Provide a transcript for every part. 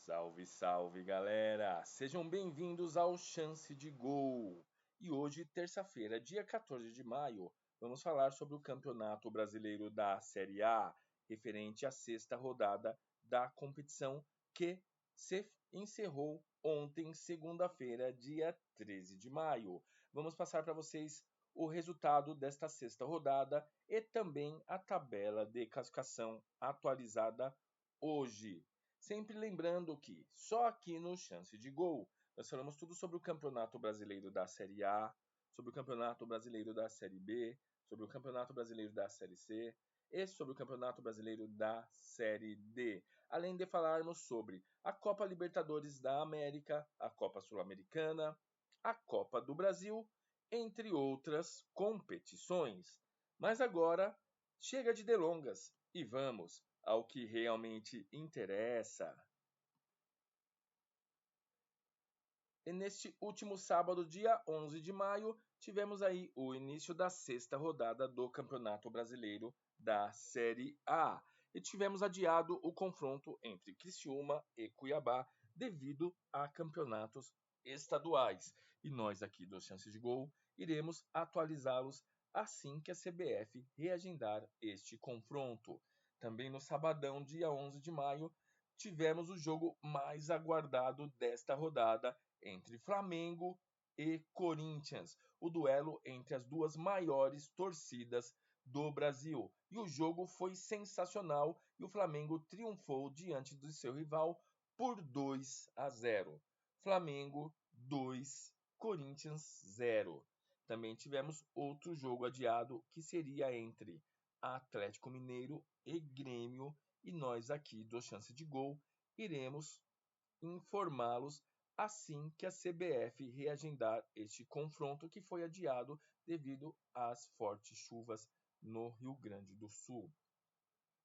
Salve, salve, galera! Sejam bem-vindos ao Chance de Gol. E hoje, terça-feira, dia 14 de maio, vamos falar sobre o Campeonato Brasileiro da Série A, referente à sexta rodada da competição que se encerrou ontem, segunda-feira, dia 13 de maio. Vamos passar para vocês o resultado desta sexta rodada e também a tabela de classificação atualizada hoje. Sempre lembrando que só aqui no Chance de Gol nós falamos tudo sobre o Campeonato Brasileiro da Série A, sobre o Campeonato Brasileiro da Série B, sobre o Campeonato Brasileiro da Série C e sobre o Campeonato Brasileiro da Série D. Além de falarmos sobre a Copa Libertadores da América, a Copa Sul-Americana, a Copa do Brasil, entre outras competições. Mas agora chega de delongas e vamos ao que realmente interessa. E neste último sábado, dia 11 de maio, tivemos aí o início da sexta rodada do Campeonato Brasileiro da Série A. E tivemos adiado o confronto entre Criciúma e Cuiabá devido a campeonatos estaduais. E nós aqui do Chance de Gol iremos atualizá-los assim que a CBF reagendar este confronto. Também no sabadão, dia 11 de maio, tivemos o jogo mais aguardado desta rodada entre Flamengo e Corinthians, o duelo entre as duas maiores torcidas do Brasil. E o jogo foi sensacional e o Flamengo triunfou diante do seu rival por 2-0. Flamengo 2, Corinthians 0. Também tivemos outro jogo adiado que seria entre Atlético Mineiro e Grêmio, e nós aqui do Chance de Gol iremos informá-los assim que a CBF reagendar este confronto que foi adiado devido às fortes chuvas no Rio Grande do Sul.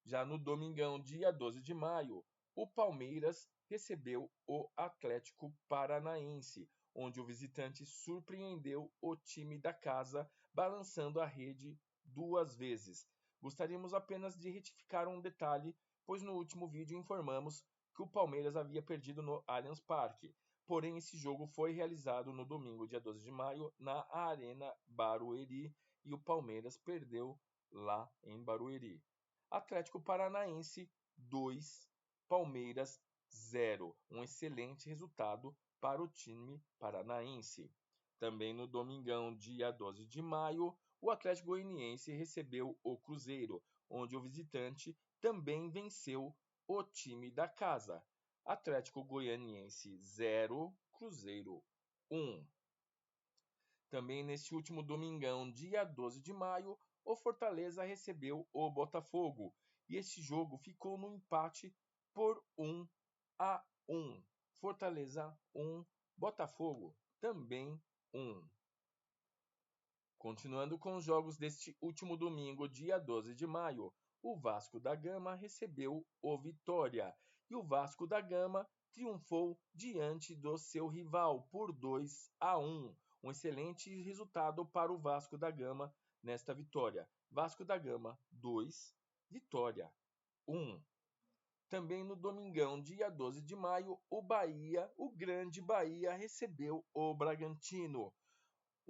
Já no domingão, dia 12 de maio, o Palmeiras recebeu o Atlético Paranaense, onde o visitante surpreendeu o time da casa, balançando a rede 2 vezes. Gostaríamos apenas de retificar um detalhe, pois no último vídeo informamos que o Palmeiras havia perdido no Allianz Parque. Porém, esse jogo foi realizado no domingo, dia 12 de maio, na Arena Barueri, e o Palmeiras perdeu lá em Barueri. Atlético Paranaense 2, Palmeiras 0. Um excelente resultado para o time paranaense. Também no domingão, dia 12 de maio, o Atlético Goianiense recebeu o Cruzeiro, onde o visitante também venceu o time da casa. Atlético Goianiense 0, Cruzeiro 1. Também neste último domingão, dia 12 de maio, o Fortaleza recebeu o Botafogo e este jogo ficou no empate por 1-1. Fortaleza 1, Botafogo também 1. Continuando com os jogos deste último domingo, dia 12 de maio, o Vasco da Gama recebeu o Vitória e o Vasco da Gama triunfou diante do seu rival por 2-1. Um excelente resultado para o Vasco da Gama nesta vitória. Vasco da Gama 2, Vitória 1. Também no domingão, dia 12 de maio, o Bahia, o grande Bahia, recebeu o Bragantino.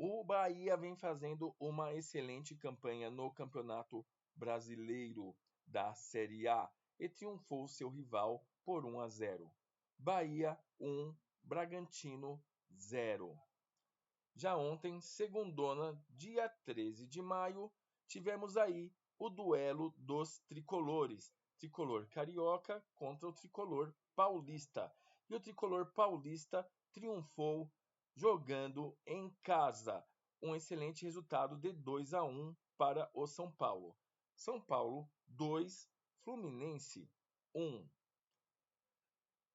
O Bahia vem fazendo uma excelente campanha no Campeonato Brasileiro da Série A e triunfou seu rival por 1-0. Bahia 1, Bragantino 0. Já ontem, segundona, dia 13 de maio, tivemos aí o duelo dos tricolores. Tricolor carioca contra o tricolor paulista. E o tricolor paulista triunfou jogando em casa. Um excelente resultado de 2-1 para o São Paulo. São Paulo 2, Fluminense 1.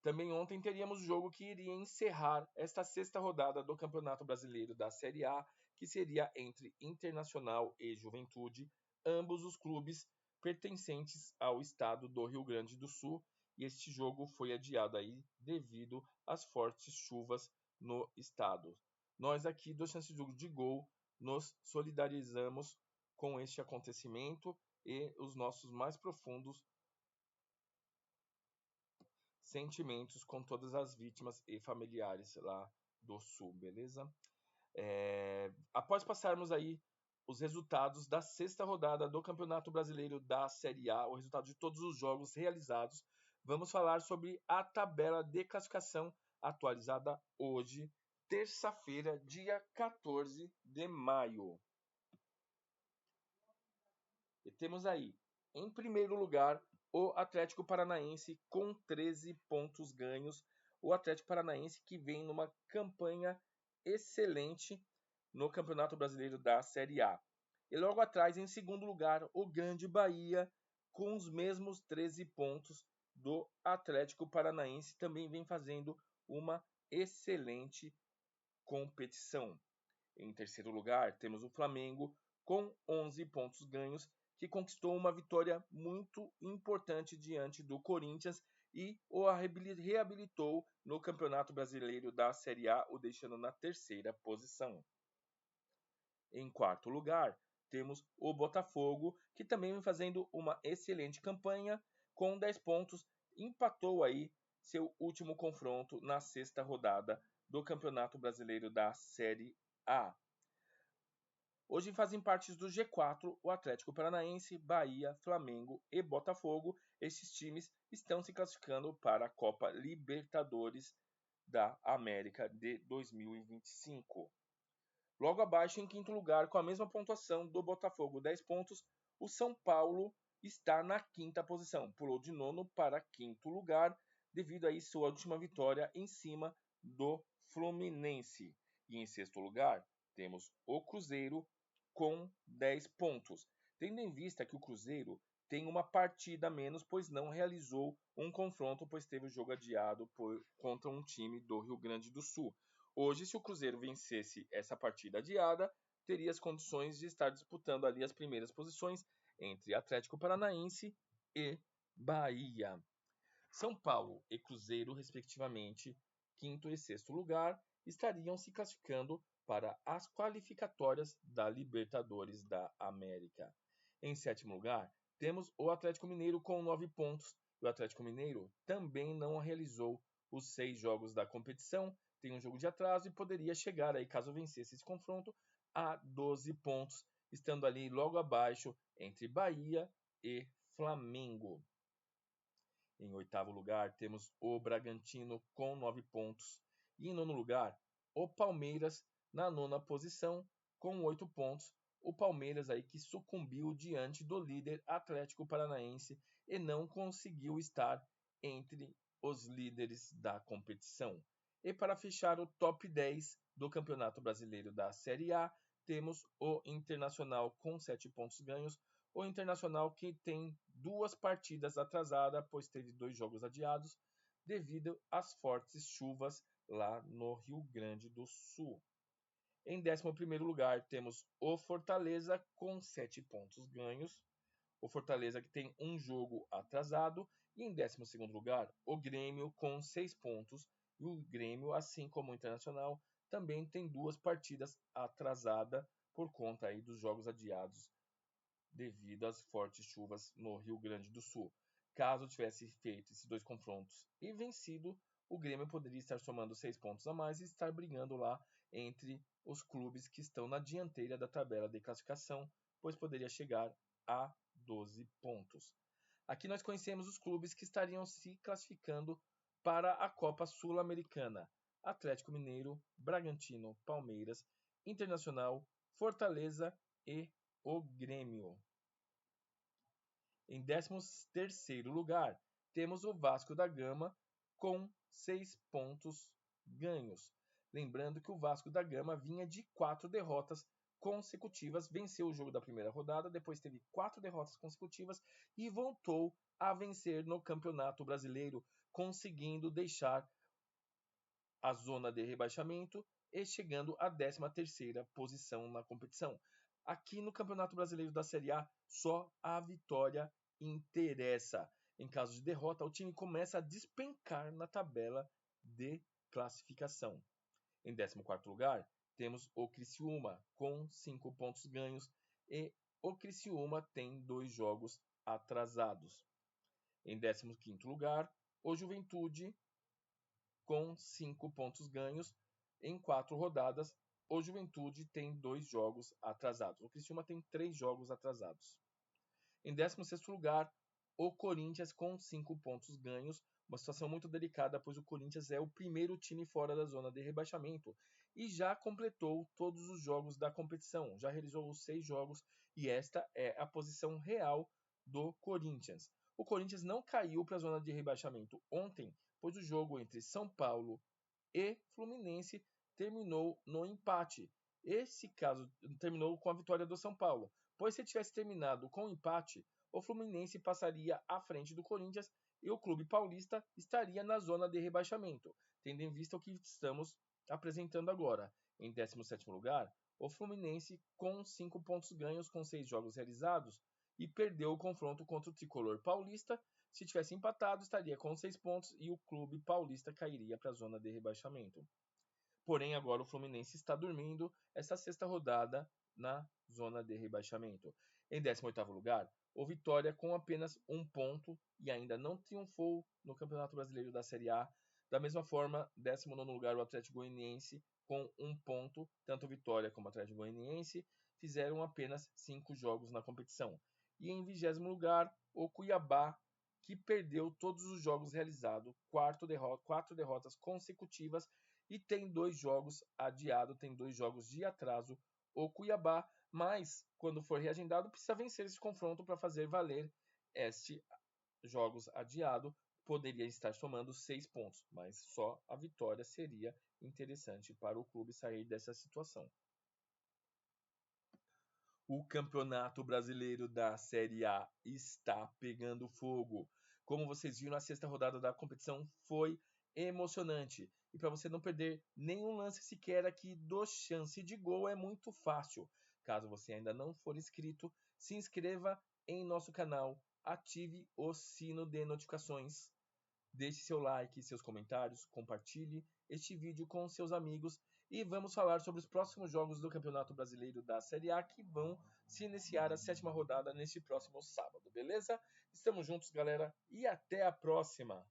Também ontem teríamos o jogo que iria encerrar esta sexta rodada do Campeonato Brasileiro da Série A, que seria entre Internacional e Juventude, ambos os clubes pertencentes ao estado do Rio Grande do Sul, e este jogo foi adiado aí devido às fortes chuvas no estado. Nós aqui do Chance de Gol nos solidarizamos com este acontecimento e os nossos mais profundos sentimentos com todas as vítimas e familiares lá do Sul, beleza? Após passarmos aí os resultados da sexta rodada do Campeonato Brasileiro da Série A, o resultado de todos os jogos realizados, vamos falar sobre a tabela de classificação atualizada hoje, terça-feira, dia 14 de maio. E temos aí, em primeiro lugar, o Atlético Paranaense com 13 pontos ganhos. O Atlético Paranaense que vem numa campanha excelente no Campeonato Brasileiro da Série A. E logo atrás, em segundo lugar, o Grande Bahia com os mesmos 13 pontos do Atlético Paranaense. Também vem fazendo uma excelente competição. Em terceiro lugar, temos o Flamengo com 11 pontos ganhos, que conquistou uma vitória muito importante diante do Corinthians e o reabilitou no Campeonato Brasileiro da Série A, o deixando na terceira posição. Em quarto lugar, temos o Botafogo, que também vem fazendo uma excelente campanha, com 10 pontos, empatou aí seu último confronto na sexta rodada do Campeonato Brasileiro da Série A. Hoje fazem parte do G4 o Atlético Paranaense, Bahia, Flamengo e Botafogo. Esses times estão se classificando para a Copa Libertadores da América de 2025. Logo abaixo, em quinto lugar, com a mesma pontuação do Botafogo, 10 pontos, o São Paulo está na quinta posição. Pulou de nono para quinto lugar, devido a sua última vitória em cima do Fluminense. E em sexto lugar, temos o Cruzeiro com 10 pontos. Tendo em vista que o Cruzeiro tem uma partida a menos, pois não realizou um confronto, pois teve o jogo adiado contra um time do Rio Grande do Sul. Hoje, se o Cruzeiro vencesse essa partida adiada, teria as condições de estar disputando ali as primeiras posições entre Atlético Paranaense e Bahia. São Paulo e Cruzeiro, respectivamente, quinto e sexto lugar, estariam se classificando para as qualificatórias da Libertadores da América. Em sétimo lugar, temos o Atlético Mineiro com 9 pontos. O Atlético Mineiro também não realizou os 6 jogos da competição, tem um jogo de atraso e poderia chegar aí, caso vencesse esse confronto, a 12 pontos, estando ali logo abaixo entre Bahia e Flamengo. Em oitavo lugar, temos o Bragantino com 9 pontos. E em nono lugar, o Palmeiras na nona posição com 8 pontos. O Palmeiras aí que sucumbiu diante do líder Atlético Paranaense e não conseguiu estar entre os líderes da competição. E para fechar o top 10 do Campeonato Brasileiro da Série A, temos o Internacional com 7 pontos ganhos. O Internacional que tem 2 partidas atrasadas, pois teve 2 jogos adiados, devido às fortes chuvas lá no Rio Grande do Sul. Em 11º lugar, temos o Fortaleza com 7 pontos ganhos. O Fortaleza que tem um jogo atrasado. E em 12º lugar, o Grêmio com 6 pontos. E o Grêmio, assim como o Internacional, também tem 2 partidas atrasadas por conta aí dos jogos adiados devido às fortes chuvas no Rio Grande do Sul. Caso tivesse feito esses 2 confrontos e vencido, o Grêmio poderia estar somando 6 pontos a mais e estar brigando lá entre os clubes que estão na dianteira da tabela de classificação, pois poderia chegar a 12 pontos. Aqui nós conhecemos os clubes que estariam se classificando para a Copa Sul-Americana: Atlético Mineiro, Bragantino, Palmeiras, Internacional, Fortaleza e o Grêmio. Em 13º lugar, temos o Vasco da Gama com 6 pontos ganhos. Lembrando que o Vasco da Gama vinha de 4 derrotas consecutivas, venceu o jogo da primeira rodada, depois teve 4 derrotas consecutivas e voltou a vencer no Campeonato Brasileiro, conseguindo deixar a zona de rebaixamento e chegando à 13ª posição na competição. Aqui no Campeonato Brasileiro da Série A, só a vitória interessa. Em caso de derrota, o time começa a despencar na tabela de classificação. Em 14º lugar, temos o Criciúma, com 5 pontos ganhos, e o Criciúma tem 2 jogos atrasados. Em 15º lugar, o Juventude com 5 pontos ganhos em 4 rodadas. O Juventude tem 2 jogos atrasados. O Criciúma tem 3 jogos atrasados. Em 16º lugar, o Corinthians com 5 pontos ganhos. Uma situação muito delicada, pois o Corinthians é o primeiro time fora da zona de rebaixamento e já completou todos os jogos da competição. Já realizou os 6 jogos e esta é a posição real do Corinthians. O Corinthians não caiu para a zona de rebaixamento ontem, pois o jogo entre São Paulo e Fluminense terminou no empate. Esse caso terminou com a vitória do São Paulo, pois se tivesse terminado com empate, o Fluminense passaria à frente do Corinthians e o clube paulista estaria na zona de rebaixamento, tendo em vista o que estamos apresentando agora. Em 17º lugar, o Fluminense com 5 pontos ganhos com 6 jogos realizados e perdeu o confronto contra o tricolor paulista. Se tivesse empatado, estaria com 6 pontos e o clube paulista cairia para a zona de rebaixamento. Porém, agora o Fluminense está dormindo essa sexta rodada na zona de rebaixamento. Em 18º lugar, o Vitória com apenas 1 ponto e ainda não triunfou no Campeonato Brasileiro da Série A. Da mesma forma, 19º lugar, o Atlético Goianiense com 1 ponto. Tanto o Vitória como o Atlético Goianiense fizeram apenas 5 jogos na competição. E em 20º lugar, o Cuiabá, que perdeu todos os jogos realizados, 4 derrotas consecutivas e tem 2 jogos adiados, tem 2 jogos de atraso o Cuiabá, mas quando for reagendado precisa vencer esse confronto para fazer valer este jogos adiado, poderia estar somando 6 pontos, mas só a vitória seria interessante para o clube sair dessa situação. O Campeonato Brasileiro da Série A está pegando fogo. Como vocês viram, a sexta rodada da competição foi emocionante. E para você não perder nenhum lance sequer aqui do Chance de Gol é muito fácil. Caso você ainda não for inscrito, se inscreva em nosso canal, ative o sino de notificações. Deixe seu like, seus comentários, compartilhe este vídeo com seus amigos e vamos falar sobre os próximos jogos do Campeonato Brasileiro da Série A que vão se iniciar a 7ª rodada neste próximo sábado, beleza? Estamos juntos, galera, e até a próxima!